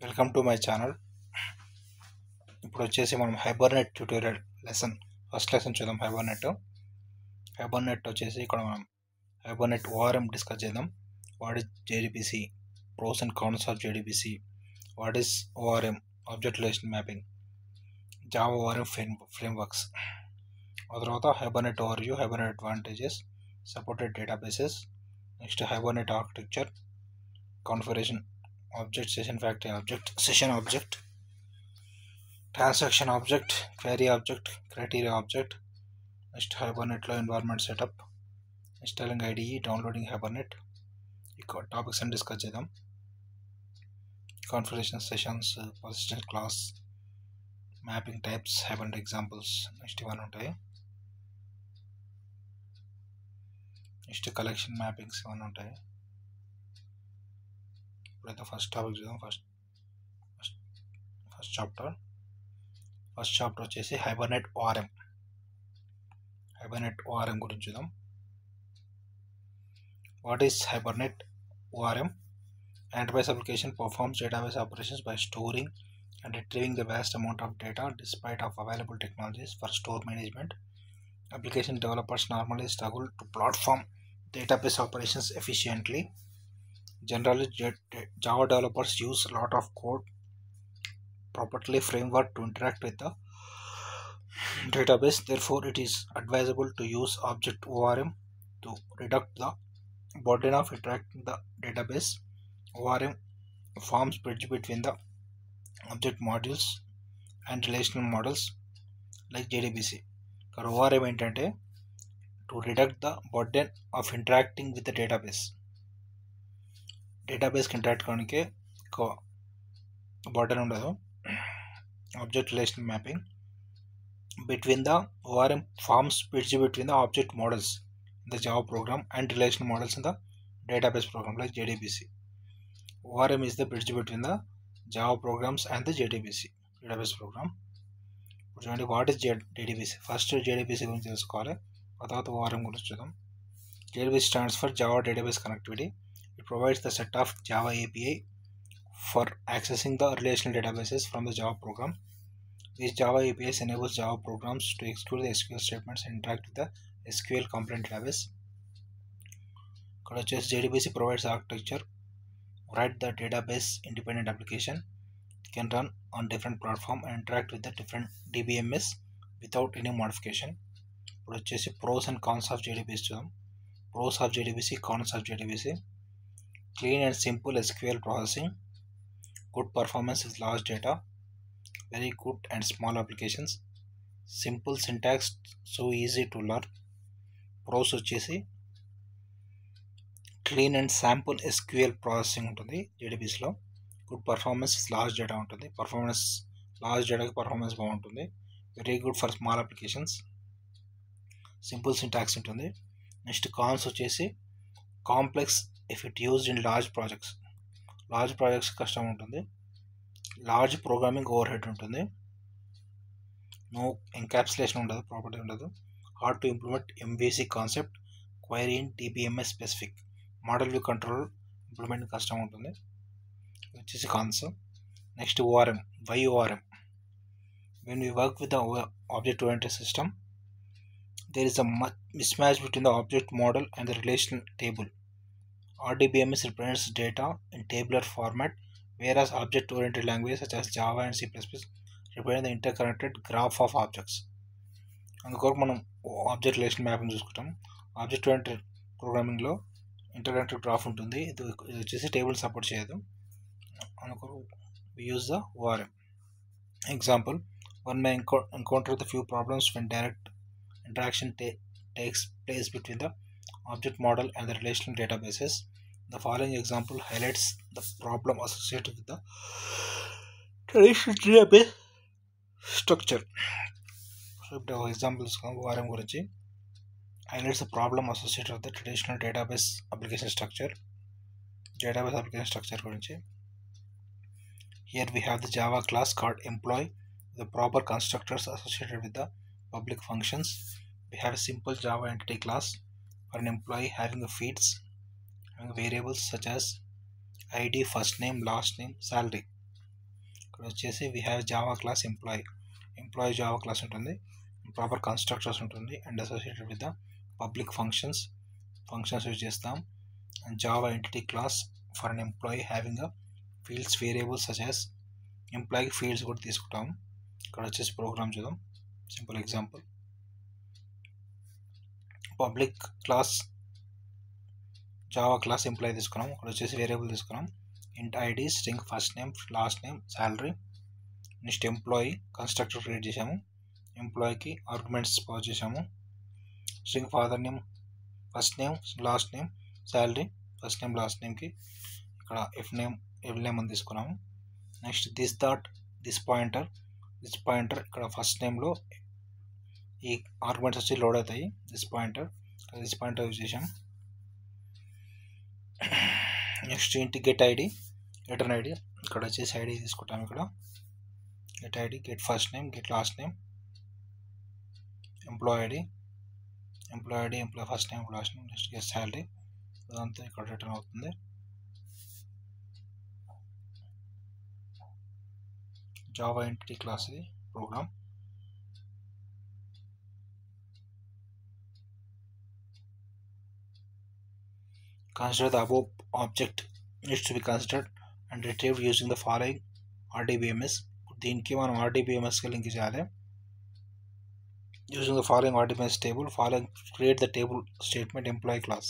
Welcome to my channel. ఇప్పుడు వచ్చేసి మనం హైబర్నెట్ ట్యూటోరియల్ ఫస్ట్ లెసన్ చూద్దాం. హైబర్నెట్ వచ్చేసి ఇక్కడ మనం హైబర్నెట్ ఓఆర్ఎం డిస్కస్ చేద్దాం. What is JDBC, pros and cons of JDBC, what is ORM, object relation mapping, Java ORM frameworks. ఆ తర్వాత hibernate overview, hibernate advantages, supported databases, next hibernate architecture, configuration, object, session factory object, session object, transaction object, query object, criteria object. Next Hibernate లో environment setup, installing IDE, downloading Hibernate. ఇక్కడ topics అని discuss చేద్దాం. Configuration, sessions, persistent class, mapping types, Hibernate examples, next ఇవన్నీ ఉంటాయి. Next collection mappings ఇవన్నీ ఉంటాయి. ఇప్పుడైతే first topic చూద్దాం. ఫస్ట్ చాప్టర్ వచ్చేసి హైబర్నెట్ ఓఆర్ఎం గురించి చూద్దాం. What is Hibernate ORM? Enterprise application performs database operations by storing and retrieving the vast amount of data despite of available technologies for store management. Application developers normally struggle to platform database operations efficiently. Generally, Java developers use a lot of code properly framework to interact with the database. Therefore, it is advisable to use object ORM to reduce the burden of interacting the database. ORM forms bridge between the object modules and relational models like JDBC. ORM ఏంటంటే to reduce the burden of interacting with the database. డేటాబేస్కి interact కావడానికి ఎక్కువ burden ఉండదు. Object relation mapping between the ORM forms bridge between the object models in the Java program and relation models in the database program like JDBC. ORM is the bridge between the Java programs and the JDBC database program. ఇప్పుడు చూడండి, what is JDBC. First JDBC గురించి తెలుసుకోవాలి, ఆ తర్వాత ORM గురించి చూద్దాం. JDBC stands for Java Database Connectivity. It provides the set of Java API for accessing the relational databases from the Java program. These Java APIs enables Java programs to execute the SQL statements and interact with the SQL component database. JDBC provides architecture, write the database independent application, can run on different platform and interact with the different DBMS without any modification. Pros and cons of JDBC. Pros of JDBC, cons of JDBC. Clean and simple SQL processing, good performance with large data, very good and small applications, simple syntax, so easy to learn. Pros వచ్చేసి clean and sample SQL processing ఉంటుంది JDBCలో. Good performance with large data ఉంటుంది. Large డేటాకి performance బాగుంటుంది. Very good for small applications. Simple syntax ఉంటుంది. Next cons వచ్చేసి complex if it used in large projects కష్టం ఉంటుంది. లార్జ్ ప్రోగ్రామింగ్ ఓవర్ హెడ్ ఉంటుంది. నో ఎన్క్యాప్సులేషన్ ఉండదు, ప్రాపర్టీ ఉండదు. Hard to implement MVC concept, query in DBMS specific. Model view control implement కష్టం ఉంటుంది. వచ్చేసి cons. Next ORM. Why ORM? When we work with the object oriented system, there is a mismatch between the object model and the relational table. RDBMS represents data in tabular format, whereas object-oriented languages such as Java and C++ represent the interconnected graph of objects. అందుకొరకు మనం object relation mapping చూసుకుంటాం. Object oriented ప్రోగ్రామింగ్లో ఇంటర్కనెక్టెడ్ graph ఉంటుంది. ఇది వచ్చేసి table support చేయదు. అందుకొరకు we use the ORM. Example, one may encounter the few problems when direct interaction takes place between the object model and the relational databases. The following example highlights the problem associated with the traditional database structure. So, examples ORM gurinchi highlights the problem associated with the traditional database application structure. Gurinchi. Here we have the Java class called employee, the proper constructors associated with the public functions. We have a simple Java entity class for an employee having feeds, having variables such as ID, first name, last name, salary. ఇక్కడ వచ్చేసి we have Java class employee Java class ఉంటుంది, proper constructors ఉంటుంది and associated with the public functions use చేస్తాం. And Java entity class for an employee having a fields variables such as ఎంప్లాయీకి fields కూడా తీసుకుంటాం. ఇక్కడ వచ్చేసి ప్రోగ్రామ్ చూద్దాం. Simple example, public class Java class employee తీసుకున్నాం. ఇక్కడ వచ్చేసి వేరియబుల్ తీసుకున్నాం, int ID, string first name, last name, salary. Next employee constructor create చేసాము, ఎంప్లాయీకి ఆర్గ్యుమెంట్స్ పాస్ చేసాము. String father name, first name, last name, salary, first name last నేమ్కి ఇక్కడ F name అని తీసుకున్నాము. నెక్స్ట్ దిస్ పాయింటర్ ఇక్కడ first నేమ్లో ఈ ఆర్గ్యుమెంట్స్ వచ్చి లోడ్ అవుతాయి. దిస్ పాయింటర్ యూజ్ చేసాం. Next int get ID, return ID, ఇక్కడ వచ్చేసి ఐడి తీసుకుంటాం. ఇక్కడ get ID, get first name, get last name, employee ID, employee first name, last name, next get salary, అదంతా ఇక్కడ రిటర్న్ అవుతుంది. జావా ఎంటిటీ క్లాస్ ఇది program. Consider the above object needs to be considered and retrieved using the following RDBMS. దీనికి మనం RDBMSకి link చేయాలి. Using the following RDBMS table, create the table statement employee class.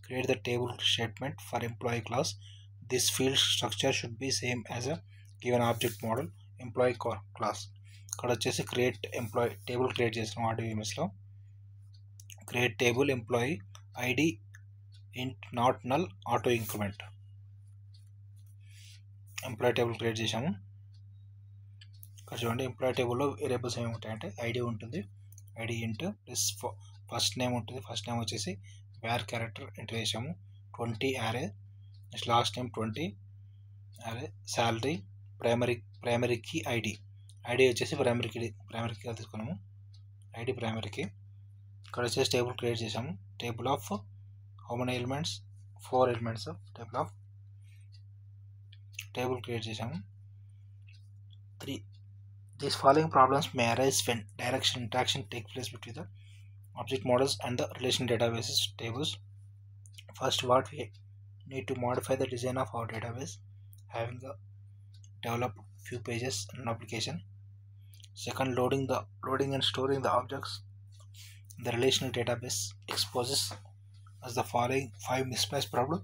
Create the table statement for employee class. This field structure should be same as a given object model employee class. ఇక్కడ వచ్చేసి create employee table create చేస్తున్నాం RDBMSలో. Create table employee ID ఇంట్ not null auto increment. Employee table create చేసాము. ఇక్కడ చూడండి, employee టేబుల్లో variables ఏమి ఉంటాయంటే ఐడి ఉంటుంది, ఐడి ఇంట్ ప్లస్ ఫస్ట్ నేమ్ ఉంటుంది. ఫస్ట్ నేమ్ వచ్చేసి వేర్ క్యారెక్టర్ ఎంటర్ చేసాము, 20 యారే. నెక్స్ట్ లాస్ట్ నేమ్ 20 యారే. శాలరీ ప్రైమరీకి ఐడి వచ్చేసి ప్రైమరీకి తీసుకున్నాము, ఐడి ప్రైమరీకి. ఇక్కడ వచ్చేసి టేబుల్ క్రియేట్ చేసాము. Table of how many elements? 4 elements of table create చేసాము. 3 these following problems may arise when interaction take place between the object models and the relational databases tables. First, what we need to modify the design of our database, having developed few pages in an application. Second, loading and storing the objects in the relational database exposes as the following 5 mismatch problems.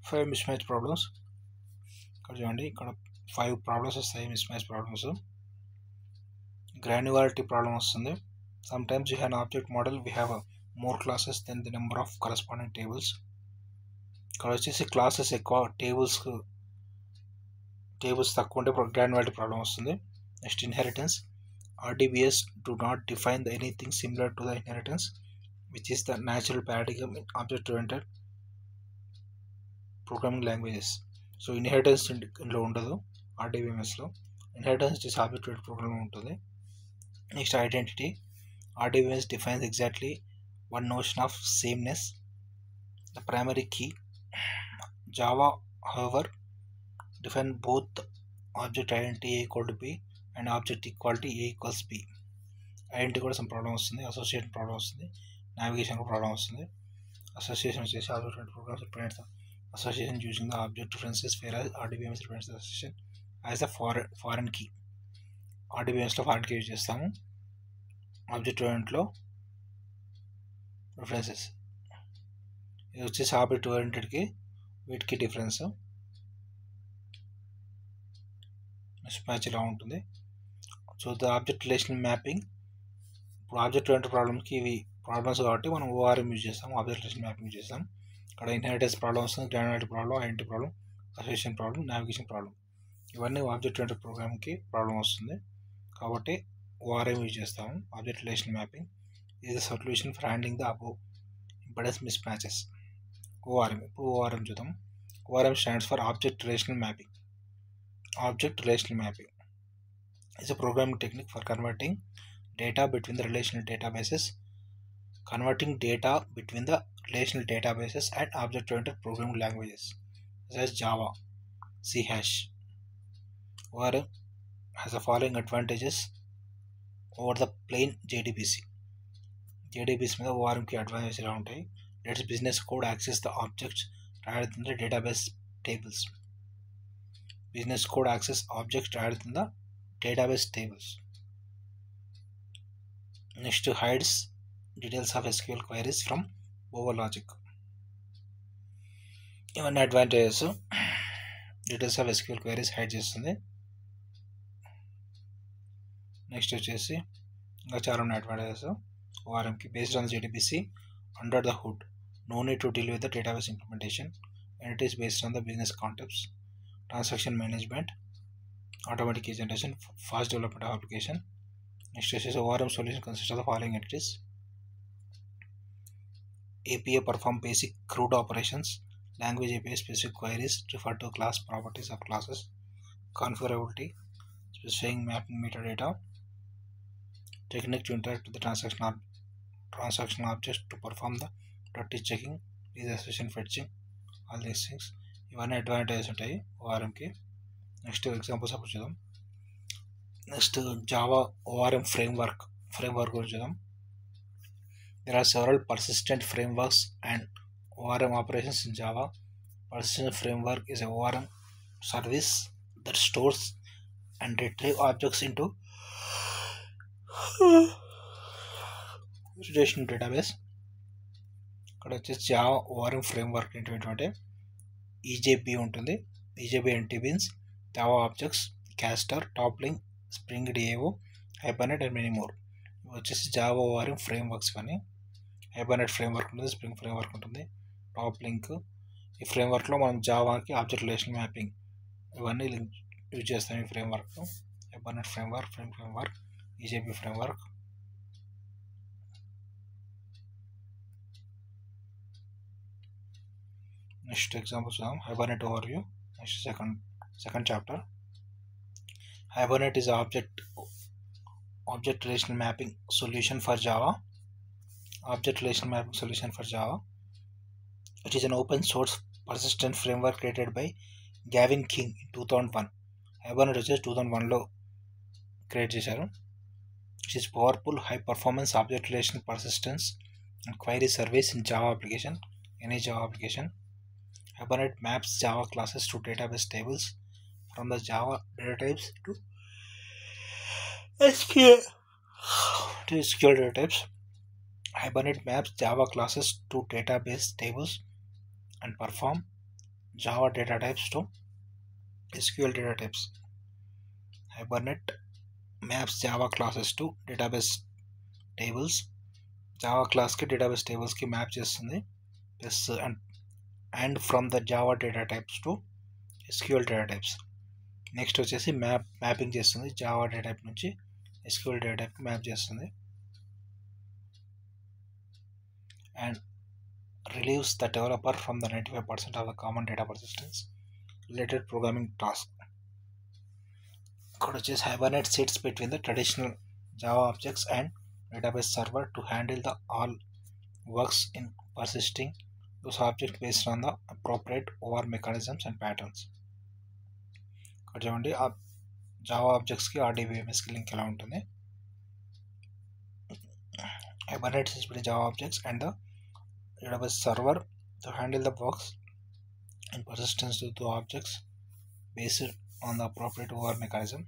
5 mismatch problems. ఇక్కడ చూడండి, ఇక్కడ 5 problems వస్తాయి, mismatch problems. Granularity problem వస్తుంది. Sometimes you have an object model, we have more classes than the number of corresponding tables. ఇక్కడ వచ్చేసి classes ఎక్కువ, tables తక్కువ ఉంటే granularity problem వస్తుంది. Next inheritance. RDBS do not define anything similar to the inheritance, which is the natural paradigm in object-oriented programming languages. So inheritance ఇందులో ఉండదు RDBMSలో. Inheritance is object-oriented programming ఉంటుంది. Next, identity. RDBMS defines exactly one notion of sameness, the primary key. Java, however, define both object identity A equal to B and object equality A equals B. Identity కూడా some problem వస్తుంది, association problem వస్తుంది, navigation కూడా problem వస్తుంది. Association వచ్చేసి object programs represents association using the object differences where RDBMS represents the association as a foreign key. RDBMSలో foreign key use చేస్తాము, object ఓరియంటెడ్లో references. ఇది వచ్చేసి ఆబ్జెక్ట్ ఓరియంటెడ్కి వీటికి డిఫరెన్స్. మిస్మ్యాచ్ ఇలా ఉంటుంది. So the object relational mapping. ఇప్పుడు ఆబ్జెక్ట్ ఓరియంటెడ్ ప్రాబ్లమ్కి ఇవి ప్రాబ్లమ్స్ కాబట్టి మనం ORM యూజ్ చేస్తాం, ఆబ్జెక్ట్ రిలేషనల్ మ్యాపింగ్ యూజ్ చేస్తాం. ఇక్కడ ఇన్హెరిటెన్స్ ప్రాబ్లమ్ వస్తుంది, granularity problem, identity problem, association problem, navigation problem. ఇవన్నీ ఆబ్జెక్ట్ ఓరియంటెడ్ ప్రోగ్రామ్కి ప్రాబ్లం వస్తుంది కాబట్టి ORM యూజ్ చేస్తాము, ఆబ్జెక్ట్ రిలేషనల్ మ్యాపింగ్. ఇది the solution for handling the above impedance miss matches. ORM. ఇప్పుడు ORM చూద్దాం. ORM stands for object relational mapping. Object relational mapping is a programming technique for converting data between the relational databases. Converting data between the relational databases and object-oriented programming languages such as Java, C hash. ORM has the following advantages over the plain JDBC. JDBC మీద ORM కి advantage ఎలా ఉంటాయి? Let's business code access the objects rather than the database tables. Business code access objects rather than the database tables. Next, hides details of SQL queries from OverLogic. ఇవన్నీ advantages. Details of SQL queries hide చేస్తుంది. Next వచ్చేసి ఇంకా చాలా ఉన్నాయి advantages ORMకి. Based on JDBC under the hood, no need to deal with the database implementation, and it is based on the business concepts, transaction management, automatic key generation, fast development of application. Next is ORM solution consists of the following entities. API perform basic CRUD operations. Language API specific queries refer to class properties of classes. Configurability, specifying mapping metadata. Technique to interact with the transactional objects to perform the dirty checking, association fetching, all these things. ఇవన్నీ advantages ఉంటాయి ORMకి. Next examples అప్పుడు చూద్దాం. Next Java ORM framework గురించి చూద్దాం. There are several persistent frameworks and ORM operations in Java. Persistent framework is a ORM service that stores and retrieves objects into relational database. ఇక్కడ వచ్చేసి Java ORM framework ఏంటంటే EJB ఉంటుంది. EJB అంటే means Java objects, Castor, TopLink, Spring DAO, Hibernate and many more. ఇవి వచ్చేసి Java ORM frameworks. కానీ Hibernate framework ఉంటుంది, Spring framework ఉంటుంది, టాప్ లింక్. ఈ ఫ్రేమ్వర్క్లో మనం జావాకి ఆబ్జెక్ట్ రిలేషన్ మ్యాపింగ్ ఇవన్నీ యూజ్ చేస్తాం. ఈ framework Hibernate framework, Spring framework, EJB framework. Next example చూద్దాం. Hibernate overview. Next second chapter. Hibernate is object relation mapping solution for Java. Object relation mapping solution for Java. It is an open source persistent framework created by Gavin King in 2001. Hibernate వచ్చేసి 2001లో create చేశారు. It is powerful high performance object relation persistence and query service in Java application, any Java application. Hibernate maps Java classes to database tables from the Java data types to SQL data types. Hibernate maps Java classes to database tables and perform Java data types to SQL data types. Hibernate maps Java classes to database tables. Java class ki database tables ki map చేస్తుంది. Plus and from the Java data types to SQL data types. Next వచ్చేసి mapping చేస్తుంది. Java data type నుంచి SQL data type కి map చేస్తుంది. And relieves the developer from the 95% of the common data persistence related programming task. Could just Hibernate sits between the traditional Java objects and database server to handle the all works in persisting those objects based on the appropriate OR mechanisms and patterns. ఇక్కడ చూడండి Java ఆబ్జెక్ట్స్కి RDBMSకి link ఎలా ఉంటుంది. Hibernate sits between Java objects and the database server to handle the works and persistence to the objects based on the appropriate OR mechanism.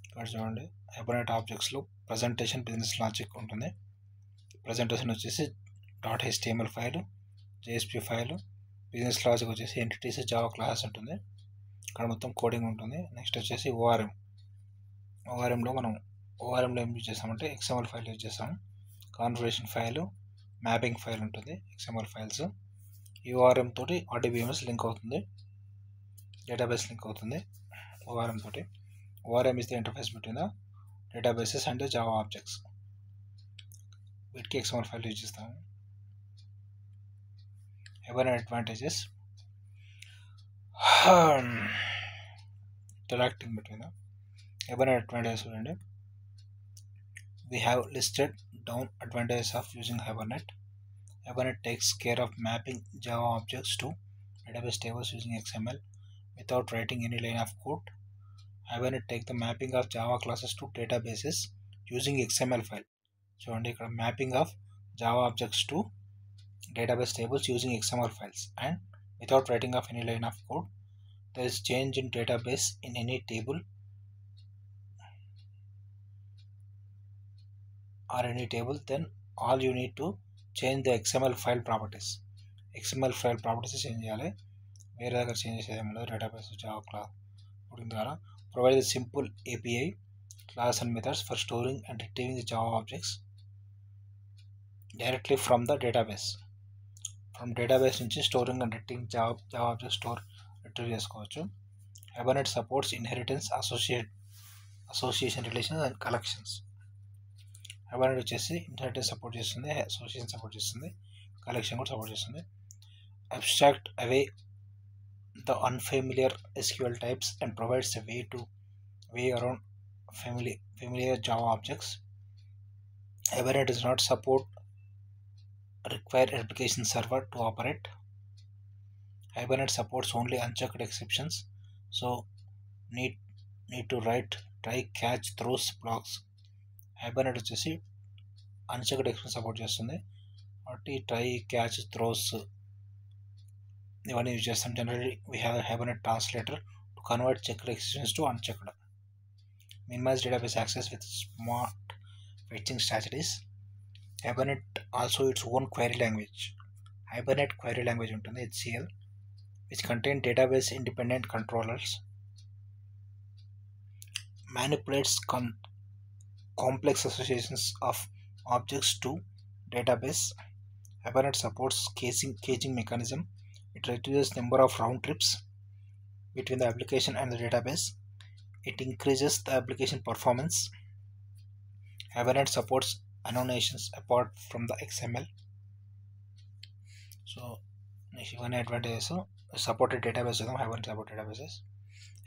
ఇక్కడ చూడండి Hibernate ఆబ్జెక్ట్స్లో presentation, business logic ఉంటుంది. Presentation వచ్చేసి .html file, JSP file. Business logic వచ్చేసి entities, Java classes ఉంటుంది. ఇక్కడ మొత్తం coding ఉంటుంది. Next వచ్చేసి ORMలో మనం ORMలో ఏం యూజ్ చేస్తామంటే XML ఫైల్ యూజ్ చేస్తాము. కాన్ఫిగరేషన్ ఫైలు, మ్యాపింగ్ ఫైల్ ఉంటుంది, XML ఫైల్స్. ఈ ORM తోటి RDBMS లింక్ అవుతుంది, డేటాబేస్ లింక్ అవుతుంది ORM తోటి. ORM is the interface between the databases and the Java objects. వీటికి XML ఫైల్ యూజ్ చేస్తాము. Hibernate advantages. Interacting between the Hibernate advantages చూడండి. We have listed down advantages of using Hibernate. Hibernate takes care of mapping Java objects to database tables using XML without writing any line of code. Hibernate take the mapping of Java classes to databases using XML file. చూడండి ఇక్కడ mapping of Java objects to database tables using XML files and without writing of any line of code. There is change in database in any table or any table, then all you need to change the XML file properties. XML file properties change చేయాలి, వేరే దగ్గర change చేసేది ఏమి లేదు. Database Java class పుట్టిన ద్వారా provide a simple API class and methods for storing and retrieving the Java objects directly from the database. From database నుంచి storing and retrieving Java objects retrieve చేసుకోవచ్చు. Hibernate supports inheritance, association relations and collections. Hibernate వచ్చేసి inheritance support చేస్తుంది, association support చేస్తుంది, collection కూడా support చేస్తుంది. Abstract away the unfamiliar SQL types and provides a way around familiar Java objects. Hibernate does not require application server to operate. Hibernate supports only unchecked exceptions, so need to write try catch throws blocks. Hibernate వచ్చేసి unchecked exception support చేస్తుంది, కాబట్టి try catch throws ఇవన్నీ use చేస్తాం. Generally we have Hibernate translator to convert checked exceptions to unchecked. Minimize database access with smart fetching strategies. Hibernate also its own query language. Hibernate query language ఉంటుంది HCL, which contain database independent controllers, manipulates complex associations of objects to database. Hibernate supports caching mechanism. It reduces number of round trips between the application and the database. It increases the application performance. Hibernate supports annotations apart from the XML. So ఇవన్నీ advantages. Supported database చూద్దాం. Hibernate support databases.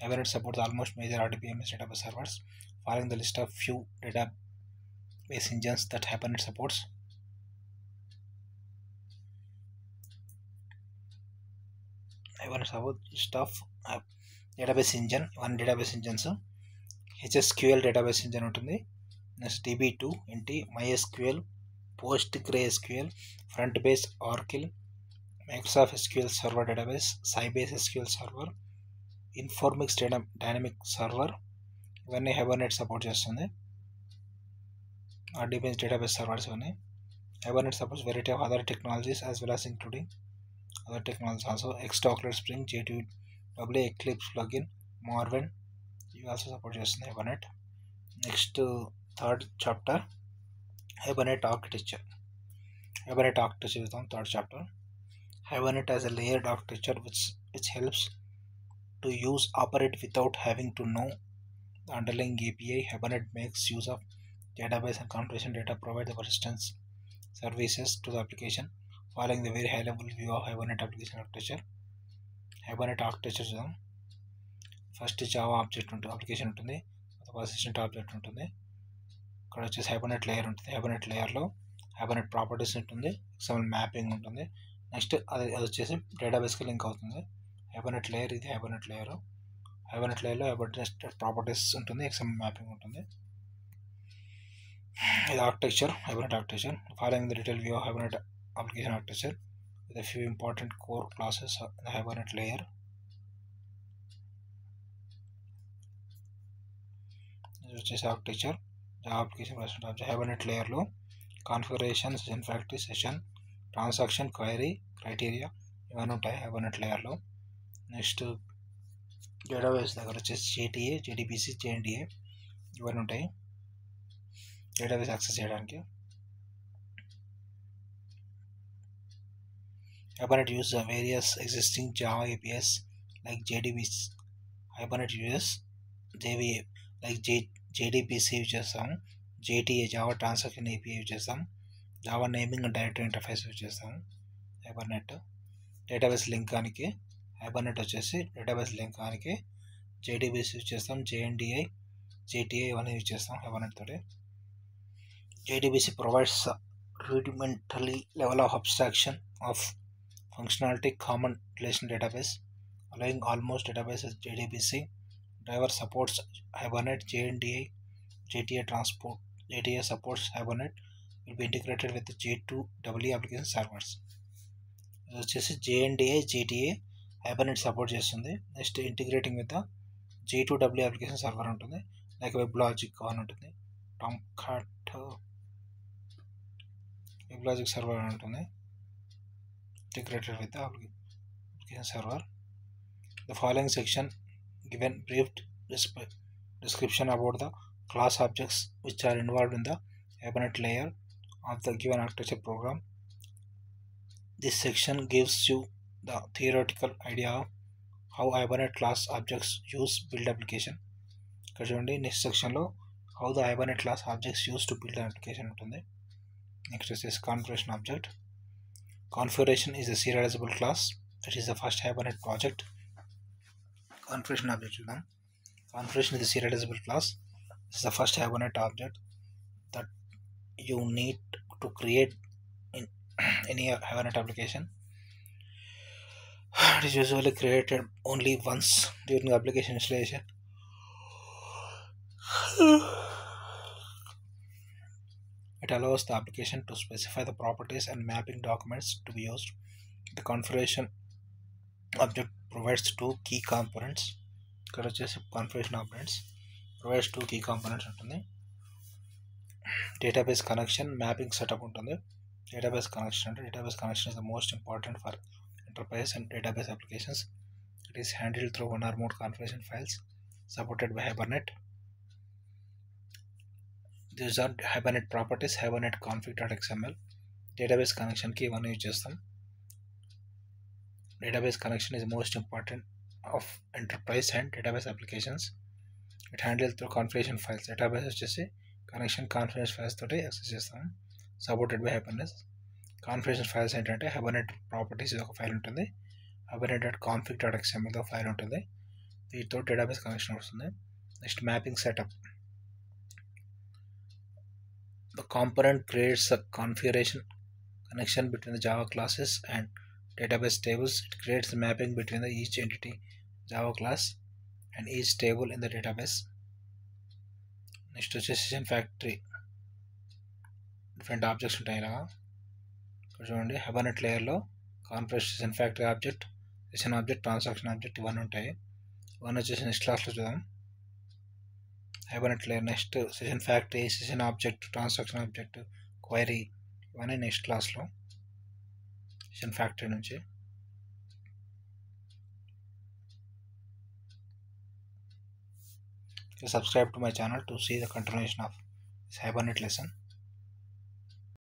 Hibernate supports almost major RDBMS database servers. Following the list of few database engines that Hibernate supports. Hibernate supports list of database engine, one database engines. HSQL database engine ఉంటుంది, next DB2 ఏంటి, MySQL, PostgreSQL, Frontbase, Oracle, Microsoft SQL Server database, Sybase SQL Server, Informix Dynamic Server, ఇవన్నీ Hibernate support చేస్తుంది. RDBMS database servers ఇవన్నీ. Hibernate supports variety of other technologies as well as including other technologies also. Xdocker, Spring, J2EE, Eclipse plugin, Marvin ఇవి also support చేస్తుంది Hibernate. Next third chapter Hibernate architecture. Hibernate architecture చూద్దాం. Third chapter. Hibernate as a layered architecture which helps to operate without having to know the underlying API. Hibernate makes use of database and computation data, provide the persistence services to the application. Following the very high level view of Hibernate application architecture. Hibernate architecture చూద్దాం. First Java object ఉంటుంది, application ఉంటుంది, persistent object ఉంటుంది. ఇక్కడ వచ్చేసి Hibernate layer ఉంటుంది. Hibernate లేయర్లో Hibernate properties ఉంటుంది, XML mapping ఉంటుంది. నెక్స్ట్ అది వచ్చేసి డేటాబేస్కి లింక్ అవుతుంది. Hibernate లేయర్ ఇది Hibernate లేయర్. Hibernate లేయర్లో Hibernate ప్రాపర్టీస్ ఉంటుంది, XML మ్యాపింగ్ ఉంటుంది. ఇది architecture, Hibernate architecture. Following the detail view of Hibernate application architecture with a few important core classes in the Hibernate layer. This is architecture, Java application object. Hibernate layer లో configuration, session factory, session, transaction, query, criteria ఇవన్నీ ఉంటాయి Hibernate layer లో. Next database దగ్గర వచ్చేసి JTA, JDBC, JNDA ఇవన్నీ ఉంటాయి database access చేయడానికి. Hibernate uses various existing Java APIs like JDBC. Hibernate uses JVA like JDBC use చేస్తాం, JTA Java Transaction API use చేస్తాం, Java Naming and Directory Interface use చేస్తాం. Hibernate database link కానికి Hibernate వచ్చేసి database link కానికి JDBC use చేస్తాం, JNDA, JTA ఇవన్నీ use చేస్తాం Hibernate తోటి. JDBC provides rudimentary level of abstraction Functionality common relation database, allowing almost databases JDBC. Driver supports Hibernate, JNDA, JTA transport. JTA supports Hibernate. Will be integrated with the J2W application servers. ఇది వచ్చేసి JNDA, JTA Hibernate support చేస్తుంది. Next integrating with the J2W application server ఉంటుంది. Like వెబ్లాజిక్ అని ఉంటుంది. టామ్కాట్ వెబ్లాజిక్ server అని ఉంటుంది. Integrated with the application server. The following section given brief description about the class objects which are involved in the Hibernate layer of the given architecture program. This section gives you the theoretical idea of how Hibernate class objects use build application. ఇక్కడ చూడండి next సెక్షన్లో how the Hibernate class objects use to build an application ఉంటుంది. Next వచ్చేసి configuration object. Configuration is a serializable class. It is the first Hibernate project. Configuration object చూద్దాం. Configuration is a serializable class. This is the first Hibernate object that you need to create in any Hibernate application. It is usually created only once during application installation. It allows the application to specify the properties and mapping documents to be used. The configuration object provides two key components. ఇక్కడ వచ్చేసి configuration objects provides two key components ఉంటుంది. Database connection, mapping setup ఉంటుంది. Database connection అంటే database connection is the most important for enterprise and database applications. It is handled through one or more configuration files supported by Hibernate. These are Hibernate properties, Hibernate config.xml. Database connection కి ఇవన్నీ use చేస్తాం. Database connection is most important of enterprise and database applications. It handles through configuration files. Database వచ్చేసి connection configuration files తోటి access చేస్తాం. Supported by Hibernate. Configuration files ఏంటంటే Hibernate properties ఒక file ఉంటుంది. Hibernate.config.xml ఒక ఫైల్ ఉంటుంది. వీటితో డేటాబేస్ కనెక్షన్ వస్తుంది. Next mapping setup. The component creates a configuration connection between the Java classes and database tables. It creates the mapping between the each entity Java class and each table in the database. Next session factory. Different objects ఉంటాయి ఇలాగా. ఇక్కడ చూడండి Hibernate layer లో configuration session factory object, session object, transaction object ఇవన్నీ ఉంటాయి. ఇవన్నీ వచ్చేసి next క్లాస్లో చూద్దాం. Hibernate layer next session factory, session object, transaction object, query ఇవన్నీ నెక్స్ట్ క్లాస్లో session factory నుంచి. Subscribe to my channel to see the continuation of this Hibernate lesson.